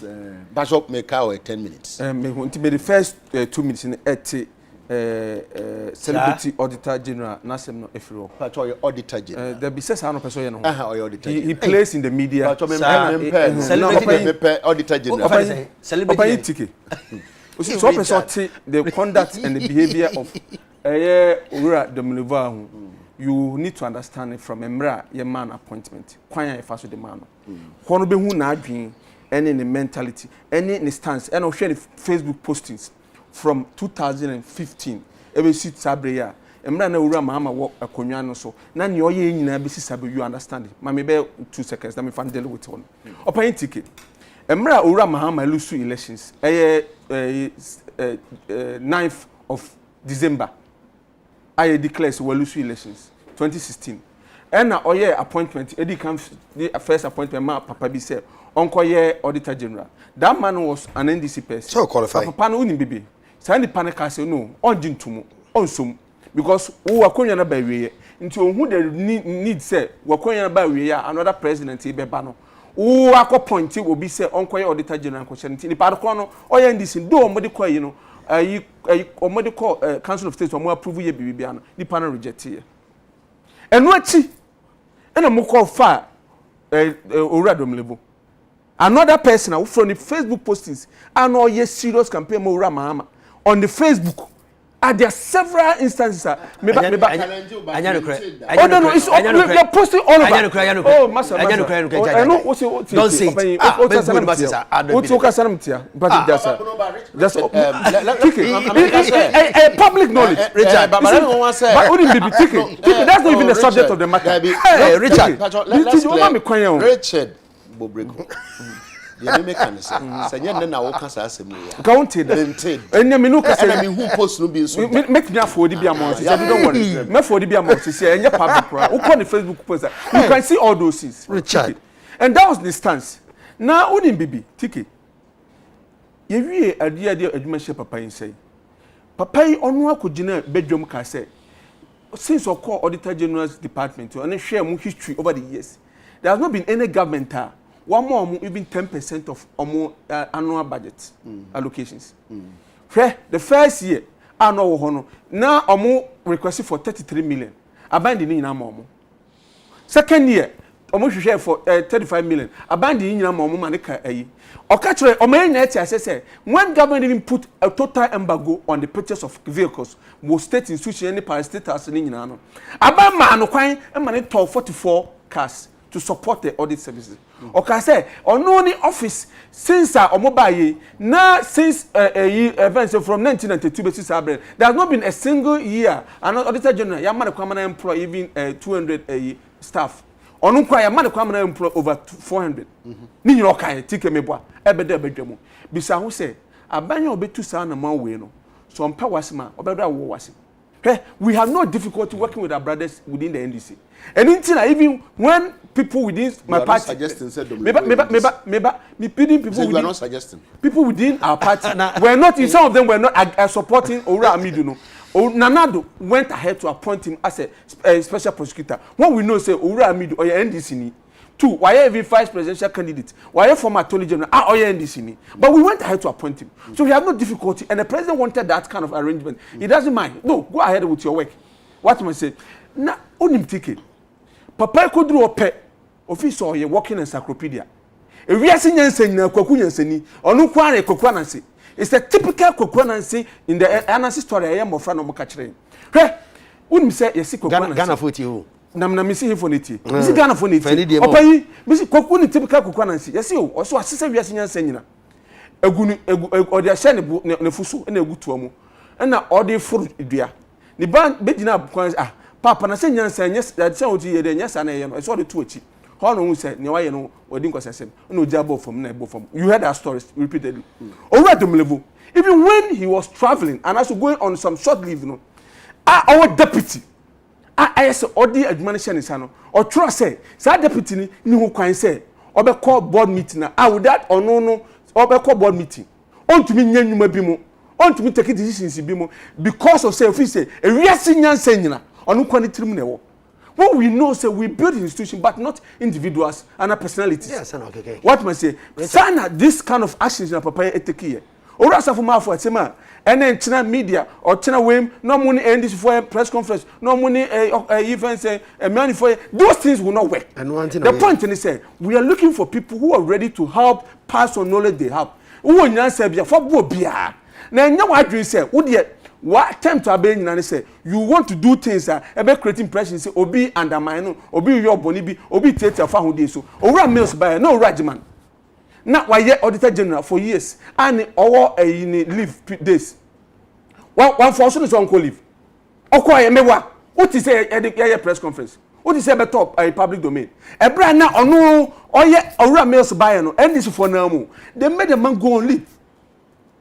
bishop make our 10 minutes me nti me the first 2 minutes in 80 celebrity auditor general Nasem no Efiro. Pacho auditor general. The business ano person ye no. Auditor. He plays in the media. Pacho me auditor general. Celebrity ticket. So person the conduct and the behavior of Ura the Mliva. You need to understand it from Emra your man appointment. Kwanya e faso the man. Hono be hu na adwen any mentality, any stance, and I'll share the Facebook postings from 2015 ebe sit sabreya emra na ura mahama wo akonwa no so na ne oye nyina be sit sabre you understand ma me be 2 seconds na me fan deal with one open ticket emra ura mahama lusu elections 9th of December I declare so lusu elections 2016 and na oye appointment edi come the first appointment ma papa bi say onko ye auditor general that man was an NDC person so qualified papa no uni bibi say the panic say no on jintumu on som because wo akonya na ba wiye nti ohun the need say wakonya na ba wiye another president e beba no wo akọ obi say onko ye auditor general ko nti ni pa ko no oye NDC do omodi ko yi no omodi ko council of state omo approve ye bibi no ni pa no reject ye eno achi ena mo ko fa owura domlevo another person from the Facebook postings and all yes serious campaign mo Mahama on the Facebook there are several instances oh no it's you're posting all over oh master don't say just public knowledge Richard but wouldn't be ticket that's not even the subject of the matter hey Richard Richard Bobreko ye me kan say sanye ne na wo kan sa asem ya counted enya me no ka say me who post no be so make me afford be amount say don't worry me afford be amount say enya public who call the Facebook post you can see all those things Richard and that was the stance now wouldn't be ticket ye wie ade adwuma she papa yin say papa yi onu akogina bedwom ka say since o call auditor general's department and share mu history over the years there has not been any government one more even 10% of annual budget allocations. The first year, no wo ho no na omo request for 33 million abandi ni nyina ma omo second year omo hwehwe for 35 million abandi ni nyina ma omo ma ne ka ayi okachire omo enya ati asese when government even put a total embargo on the purchase of vehicles mo state institution any parastatals ni nyina no aba ma no kwan ma ne 44 cars to support the audit services. Okay, say ono ni office since omo baye na since events from 1992 basis there has not been a single year an auditor general ya man kwamana employ even 200 staff. Ono kwa ya man kwamana employ over 400. Ni nyiro kai tike meboa ebede ebedwemu. Bisa ho say abanya obetu sa na man we no. So on powers ma obedo awo wase. We have no difficulty working with our brothers within the NDC. And even when people within my party, me pleading people within, not suggesting people within our party were not. Some of them were not supporting Ora Amidu. Nanado went ahead to appoint him as a special prosecutor. What we know say Ora Amidu or NDC ni. Two, why every vice presidential candidate? Why former attorney general? Or NDC? But we went ahead to appoint him. So we have no difficulty. And the president wanted that kind of arrangement. He doesn't mind. No, go ahead with your work. What am I saying? Na onim ticket. Papa kodru ope. Office or you working encyclopedia. If we are seeing na kwaku nyansani, onu kwa na kwaku anansi. It's a typical kwaku anansi in the anansi story I am of friend of kachire. Hey, unim say yesi kwaku anansi. Ghana 40 na misi hinfoneti misi Ghana foneti opayi misi koku ni typical koku nansi yesi o oso asese wiase nyansa nyina egunu odi ahye ne fuso na egutu amu na odi furu dua ni ban begina kwan papa na se nyansa nyesa se oti ye de nyesa na ye no eso odi tu achi ho no hu se ne waye no odi nkosasem na oji abo from na ebo from you heard that story repeatedly over the level even when he was traveling and also going on some short leave no our deputy I say odi admonishing is ano or trust say deputy ni ho kwan say obe call board meeting na with that or no obe call board meeting on to me nyanyuma bi mo on to me take decisions bi mo because of say if say e wiase nyansa nyina onu kwan tirim na wo what we know say we build institution but not individuals and personalities. Yes, okay. What must say sana this kind of actions na papa eteke here ora safo ma afo atema ene nchina media or china wem no money end this for press conference no money events money for those things will not work. And the point is say we are looking for people who are ready to help pass on knowledge they have who nyansa bia for bo bia na nya wadwen say wo de what attempt to abey nyina say you want to do things ebe creating pressure say obi undermine no obi your boni bi obi tete fa ho dey so owura mills by no rajiman na why auditor general for years and our leave days one for so on leave okoye mewa what is say press conference what is say be top public domain e bra na ono oye owura mills by no and this for now mo they made the man go on leave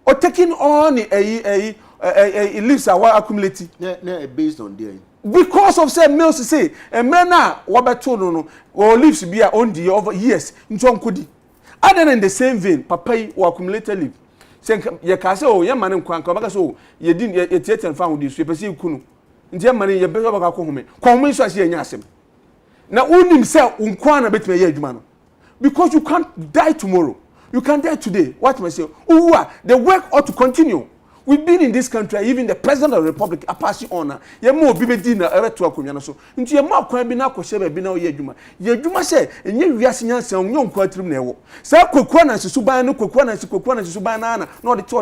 or taking on leaves are accumulating based on there because of say mills say e men na wo beto no or leaves be on the over years nto nkodi. Other than the same vein, papa will accumulated leave. Say, ye can say, oh, your man and Kwanka, because so ye didn't yet and found this, you perceive Kunu. In your money, you better go home. Come so I see Yasim. Now, only himself, Unkwana bet me, man. Because you can't die tomorrow. You can die today. What must say? Oh, the work ought to continue. We've been in this country, even the president of the republic, a passing honor. Ye more bibe dinner ever to akunyana so. Into your mouth can be now koshebe be now ye juma. Ye juma say, and ye reasian say on young quatrim newo. Say kokwana si subana kokwana si subana not the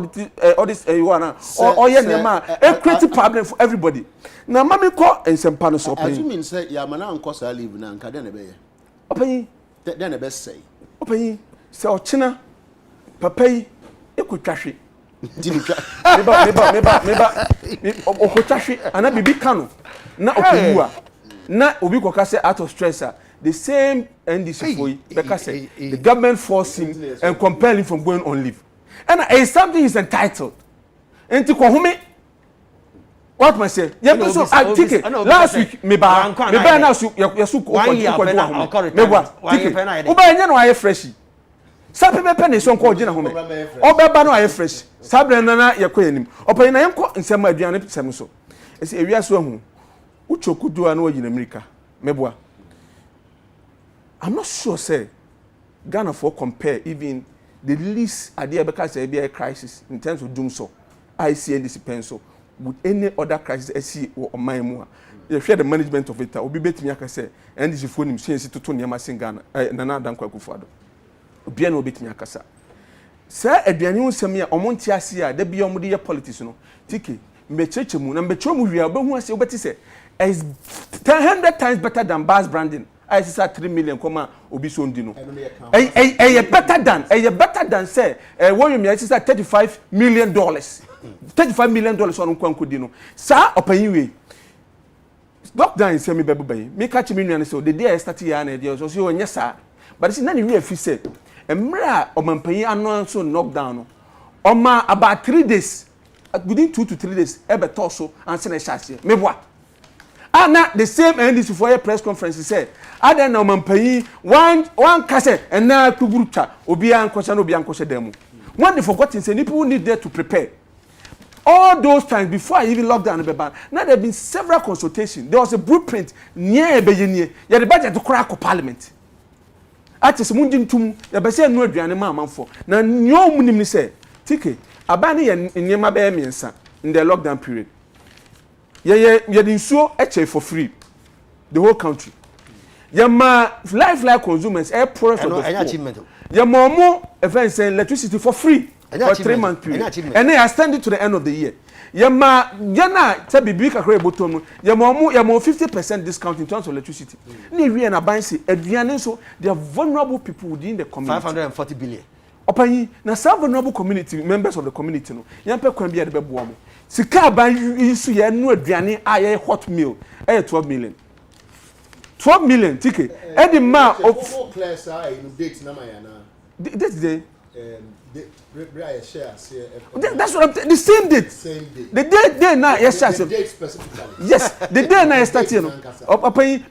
all this wana or ye nema a creative problem for everybody. Now mama call and some panos open. As you mean say ya mana ankosa leave na nka den be ye. Open den e be say. Open say ochina papa yi ekutwahwe Dinika. Meba okotahwe ana bibi kano na okubua na obi koka say out of stress the same NDC for because the government forced him and compelled him from going on leave and something is entitled enti ko home what must say yeah so I take it last week meba na so yesu ko meba uba nya no aye fresh sape be pen so nko ogina home obeba no aye fresh sabre na yakoyanim opan na yenko nsem aduane sem so esi ewia so ahu uchokudu ana wagina America meboa I'm not sure say Ghana for compare even the least idea because there be a crisis in terms of doom so I see NDC pencil with any other crisis esi or my mu you share the management of it obi betimi aka say NDC fo nim sense to niam Ghana Nana Dankwa Akufo-Addo obi na obetimi aka sa sa aduane nsem ya omonti ase a da bia omde ye politics no tiki mbecheche mu na mbecho mu wi obehu ase obeti say is 100 times better than Bas branding I say 3 million koma obi so ndi no better than say what you me say $35 million $35 million on kwankodi no sa opanyi we lockdown say me bebubai me catch me nuane say the day I start here na dey so onye sa but see na ni we say emra omampanyi announce lockdown no oma about 3 days within 2 to 3 days e be to so anse na shase me boa ana the same NDC for a press conference said ada na omampanyi one kase and na kuguruta obi ankosha no obi ankosha demu when they forgotten say people need there to prepare all those times before I even locked down the ban. Now there have been several consultations. There was a blueprint near Ebeyenye. You the budget to crack parliament. At this mundintum, you be say no aduane ma amanfo. Na nyo munim ni say, tike, abani ye nyema be miensa in the lockdown period. Ye the nsuo eche for free. The whole country. Ye ma life consumers air products of the achievement. Ye ma mo event say electricity for free. For 3 month period. And then I stand it to the end of the year. Yama say bibi kakra ebotom yama 50% discount in terms of electricity. Ni we na ban say aduane so they are vulnerable people within the community. 540 billion. Opanyi na some vulnerable community members of the community no. Yampe kwan bia de beboa mo. Sika ban isu ye no aduane aye hot meal 12 million. 12 million ticket. E the ma of class date na mayana. That's that's what I'm the same date. Same date. The day now yes the date specifically. Yes, the day now start you know.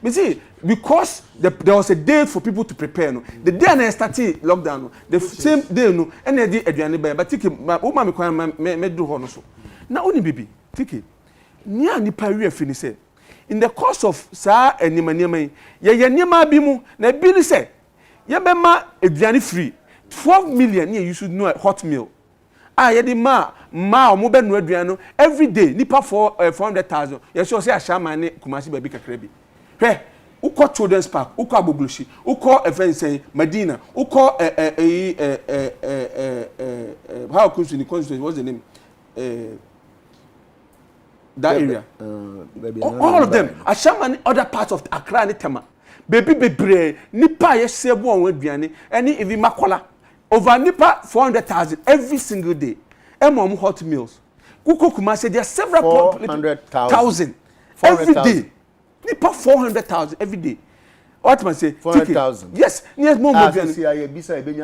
Me see because there was a day for people to prepare no. The day now start lockdown no. The same day no and dey aduane ba but tiki woman me kwan me do ho no so. Na oni bibi tiki. Nia ni pa wi afini say in the course of sa enima ye nima bi mu na bi ni say ye be ma aduane free 12 million you should know hot meal. Yedi ma omo be no aduano every day nipa for 400,000. You sure say ashama ne Kumasi baby kakra bi. Hwe uko children's park, uko Agbogloshi, uko event Medina, uko how comes in the constituency what's the name? That area. All of them. Ashama ne other parts of Accra and Tema. Baby bebre nipa ye sebo on aduane any even makola over nipa 400,000 every single day. Emom hot meals. Kuko Kumasi there are several 400,000 every day. Nipa 400,000 every day. What must say 400,000. Yes, yes more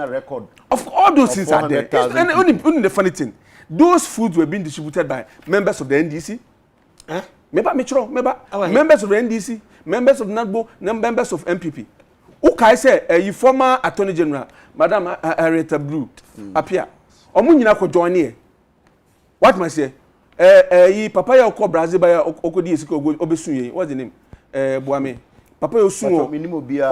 record of all those things are there. And only the funny thing, those foods were being distributed by members of the NDC. Members of the NDC, members of NADBO, members of MPP. Ukai say former Attorney General, Madam Harriet Blue, appear. Omunyina ko join here. What must say? Papa ya ko Brazil ba okodi esiko obesunye. What's the name? Boame. Papa osun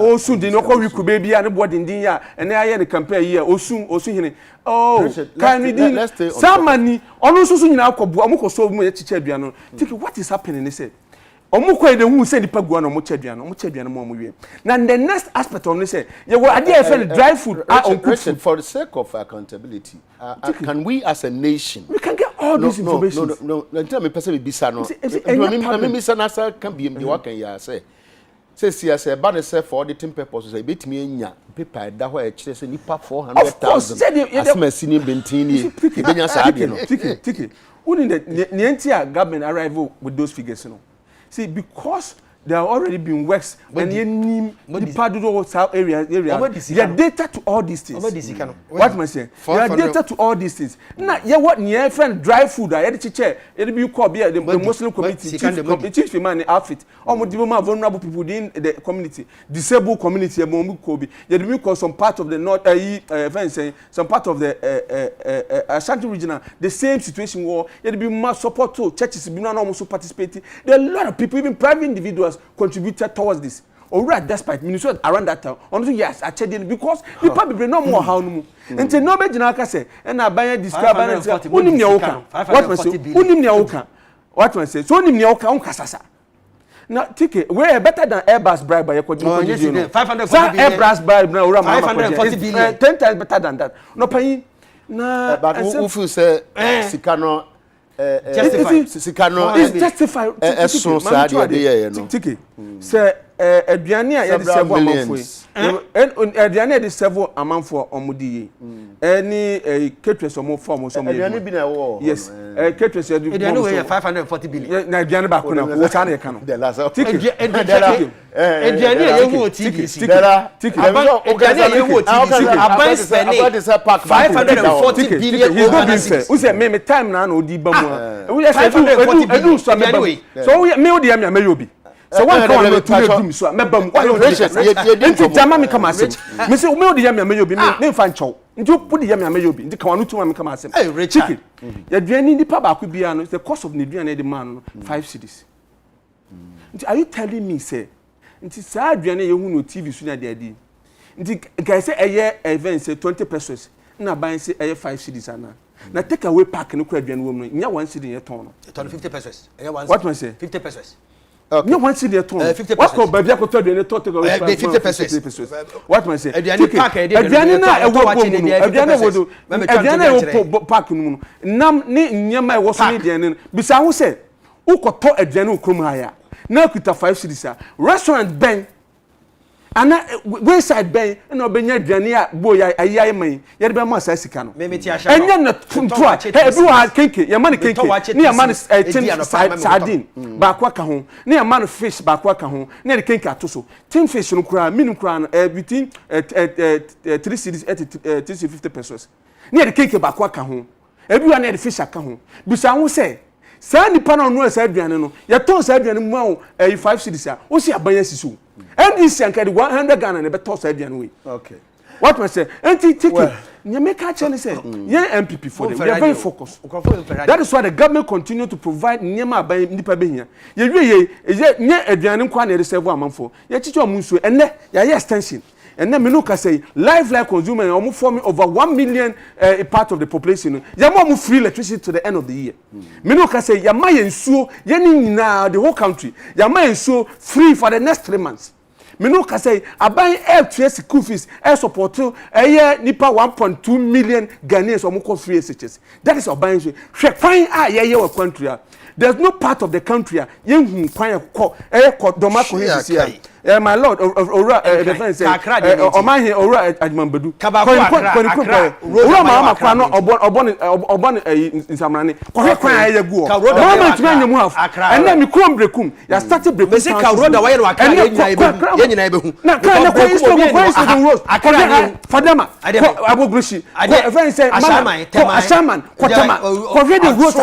osun di no ko wiku be bia ne bo dindin ya ene aye ne campaign here osun hene. Oh, can we do somebody onu susu nyina ko bo amko so mu echiche adua no. Think what is happening they say. Omukwa de hu say nipa gua no mo chaduano mo wie. Na the next aspect on say you go ade e dry food Richard, for the sake of accountability can we as a nation we can get all this information. No tell me person be bisa no me bisa na sa can be the work ya say say ba ne say for auditing purposes say betimi enya paper da ho e kire say nipa 400,000 asma sini bentini benya sa ade no tiki uni the entire government arrival with those figures no. See, because there have already been works and the part of the area, there are data to all these things. What am I saying? There are data to all these things. Now, what near friend dry food, I had to check. It be called the Muslim community, chief man outfit, almost vulnerable people in the community, disabled community, there be called some part of the north, some part of the Ashanti region, the same situation where there be more support to churches, be not almost participating. There are a lot of people, even private individuals, contributed towards this. Alright, despite Minnesota around that time, honestly, yes, I checked it because the people no more how no. And say no, be Jinaka say, and I buy a describe and unim ya oka. What was it? Unim ya oka. What man say? So ni me oka kasasa. Now ticket we better than Airbus bribe by you. 540 billion. Airbus bribe na ura 540 billion. 10 times better than that. No pay na but who feel say Sikano Sikano is justify so sad dey no. Ticket. Say aduane a yede serve amanfo aduane yede serve amanfo omudi any caterers omo form so aduane bi na wo yes caterers yede aduane we 540 billion na aduane ba ko na wo cha na ka no the last ticket aduane ye wo TVC aduane ye wo TVC aban spending 540 billion overseas who say me time na odi ba mu we say 540 billion so me odi am ya obi so one come no to do so mebam why you jama me come asem me say me odi yam ya meyobi me fa nchow nti pudi yam ya meyobi nti kan no tuma me come asem chicken ya duani nipa ba ko bia no the cost of duani the man no 5 cedis nti are you telling me say nti sa duani ye hu no TV so na de adi nti guys say eye event say 20 pesos na ban say eye 5 cedis ana na take away pack no kwa duani wo no nya 1 cedi ye ton no 50 pesos eye 1 what man say 50 pesos. No one see the tone. 50%. What ko baby ko to the to go 50%. What man say? Aduane pack e dey. Aduane na e wo bom no. Aduane wo do. Aduane wo pack no. Nam ni nyama e wo so ni aduane. Bisa ho say, ukoto aduane ukrom ha ya. Na kuta 5 cedis a. Restaurant ben ana wayside ben na obenya aduane a bo ya ayai man. Ye de be ma sa sika no. Me ti ahia. Enya na tuntua. E bi wa kenke, ye man kenke. Ni ye man sardine. Ba kwa ka ho. Ni ye man fish ba kwa ka ho. Ni ye kenke atoso. Tin fish no kura, minimum kura no between 3 cedis 350 pesos. Ni ye kenke ba kwa ka ho. E bi wa na ye fish aka ho. Bisa ho say sa nipa na no sa aduane no. Ye ton sa aduane mu a 5 cedis a. O si abanya sisu. And this yanka 100 Ghana and be toss aduane we. Okay. What man say? Anti ticket. You make a chance say. Yeah, MPP for them. We are very focused. That is why the government continue to provide nyama by nipa be here. Ye nye aduane kwa na reserve amanfo. Ye chicho munsu enne ya extension. And then Minuka say life consumer almost forming over 1 million part of the population. Yama free electricity to the end of the year. Minuka say Yama ensuo na the whole country. Yama ensuo free for the next 3 months. Minuka say aban air school fees air support nipa 1.2 million Ghanaians omo free SHS. That is aban so. Hwe kwan ye wa country. There's no part of the country yen kwan ko domako hisi. My lord, the friend say, Oman here, Ora Admambadu. Ora Mama Kwano, Obon in Samrani. Correct, you go. Moment when you move, and then you come breakum. You started breaking. Say, Karoda, why you are coming? Now, Fadama, Abu Brushi. A friend say, Ashaman, Kwatama, correct the rules.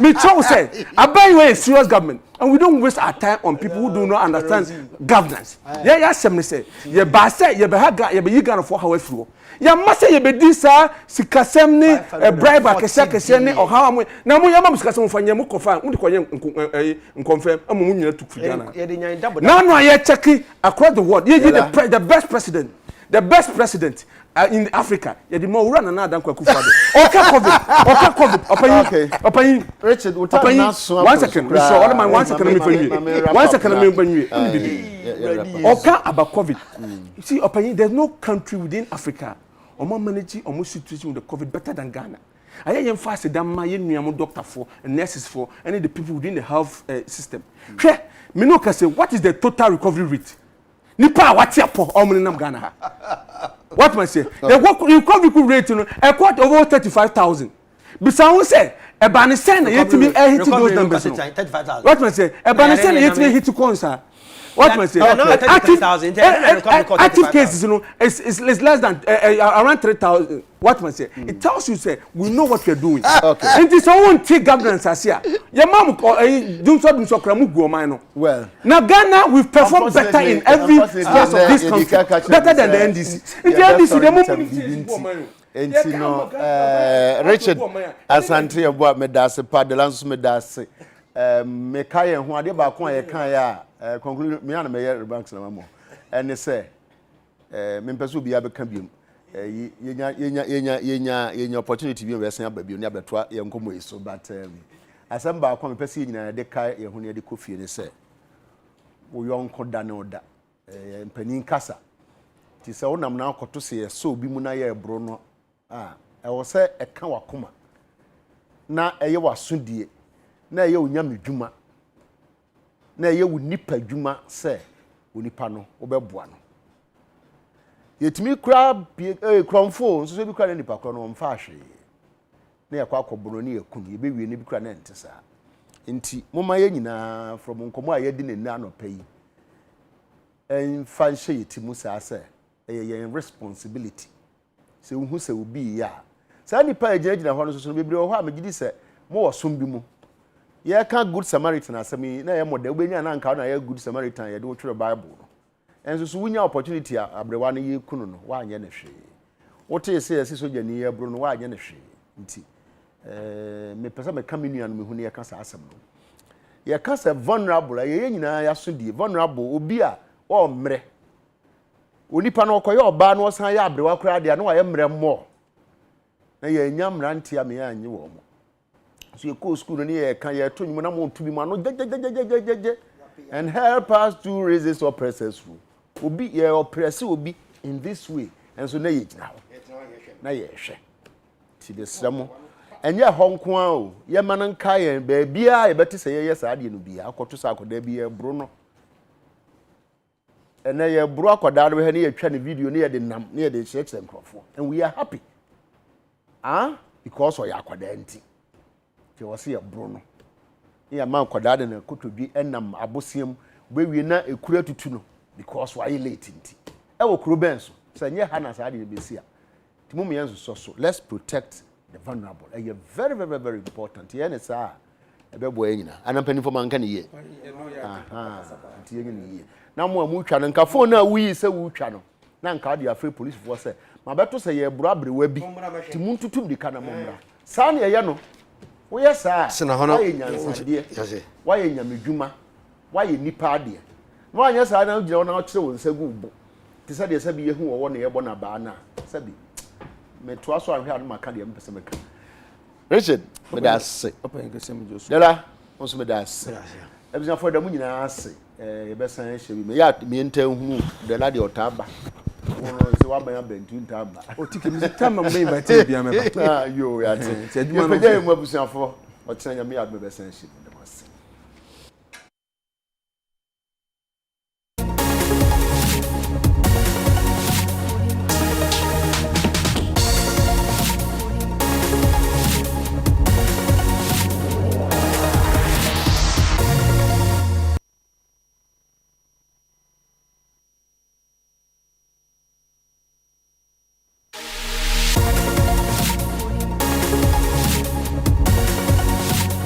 Me too say, I buy you a serious government. And we don't waste our time on people who do not understand governance. Yeah, some say, ye basa, ye behaga, ye be yigan for how through. Ya must say ye be this, Sikasemni, a bribe, a Kesakaseni, or how I'm now. Yamam Skasam for Yamukofa, and confirm a moon to Fujana. Now, I yet checking across the world. You the best president. The best president in Africa. You did more run another than Kwakufado. Okay. Richard, one second. One second. Okay, about COVID. You see, there's no country within Africa or more managing or more situation with the COVID better than Ghana. I am fast than my doctor for and nurses for any of the people within the health system. Minoka say, what is the total recovery rate? Nipa wati apo omunam Ghana. What man say? The recovery rate a quarter over 35,000. Bisa who say e ba ne sen na yetimi hit those numbers. What man say? E ba ne sen na yetimi hit concern. What man say? Active cases, is less than around 3,000. What man say? It tells you say we know what we are doing. Okay. And this won't take governance as here. Your mom do so kramu go mine. Well, now Ghana we've performed better in every space of this country, better than the NDC. In the NDC, the moment. Richard Asante abo medase padelanso medase me kaye ho ade ba ko ye kan ya conclude me na me ye banks na mamo ene se me peso bia be kan biom yenya opportunity bi we sen aba biom ni abetoa ye nkomo eso but asamba akwa mepese nyina de kai ye hu ne de kofie ne se wo yonko da ne oda mpanin kasa ti se wonam na akoto se ye so obi mu na ye ebro no e wo se e ka wakoma na eye wasodie na eye onyamedwuma na eye wonipa dwuma se wonipa no obeboa no yetimi kra kromfo so bi kra nipa kro no mfa ahwe na yakwa akoboro ne yakunu yebewie ne bi kra na ntesa nti moma ye nyina from nkomo a yedi ne na no payi en fa hye yetimu sa se eye responsibility se hu se obi ya sa nipa agina ho no so bebre ho a megidi se mo wosom bi mu ye ka good samaritan asemi na ye moda obenya na nka na ye good samaritan ye de wo twere bible no enso so wunya opportunity abrewa no ye kunu no wa anye na hwe wote se yesi soja ni ye bro no wa anye na hwe nti me pesa me kaminu anu me hu ne ye ka sa asem no ye ka sa vulnerable ye nyina ya so die vulnerable obi a o mre onipa no okoye oba no san ya abrewa kura de no wa ye mre mo na ye nya mranti a me ya anye wo mo so ye go school no ye ka ye to nyum na mo tubi mo no je and help us to resist oppressors obi ye oppress obi in this way and so na ye gina ho na ye hwe ti de sramo enye honko a o ye man nka ye ba bia ye beti se ye sa ade no bia akoto sa akoda bia bro no ene ye bro akoda no he ne ye twa ne video ne ye de nam ne ye de share nkrofo and we are happy because we akoda nti ti wo se ye bro no ya man akoda de na kotobi enam abosiam bewie na ekura tutu no because why late nti e wo kuro benso se nye ha na sa ade be sia ti mum yenso so let's protect the vulnerable. Are very, very, very important. Yeah, it's a bebo enyina. Anampani for man kan ye. Nti ye. Na mo amutwa no nka phone na wi se wutwa no. Na nka de afre police force say, "Ma beto say ye bro abrewa bi." Ti muntutum di kana momra. Sa na ye no. Wo ye sa. Sina hono. Wa ye nyansade. Wa ye nyamedwuma. Wa ye nipa ade. No anya sa na gira na kire won sagu bo. Ti sa de sa bi ye hu wo na ye bo na ba na. Sabi me to aso ahwe adu maka de mpese meka Richard me da se open gesem josu dela onso me da se ebizan for da mu nyina ase ye besan hye bi me ya me nta hu dela de otaba wono se wa ban ya bentu ntaba otike mi tama me invite bia me ba yo ya te ye peje mu abusan fo o tena nya me ya be besan hye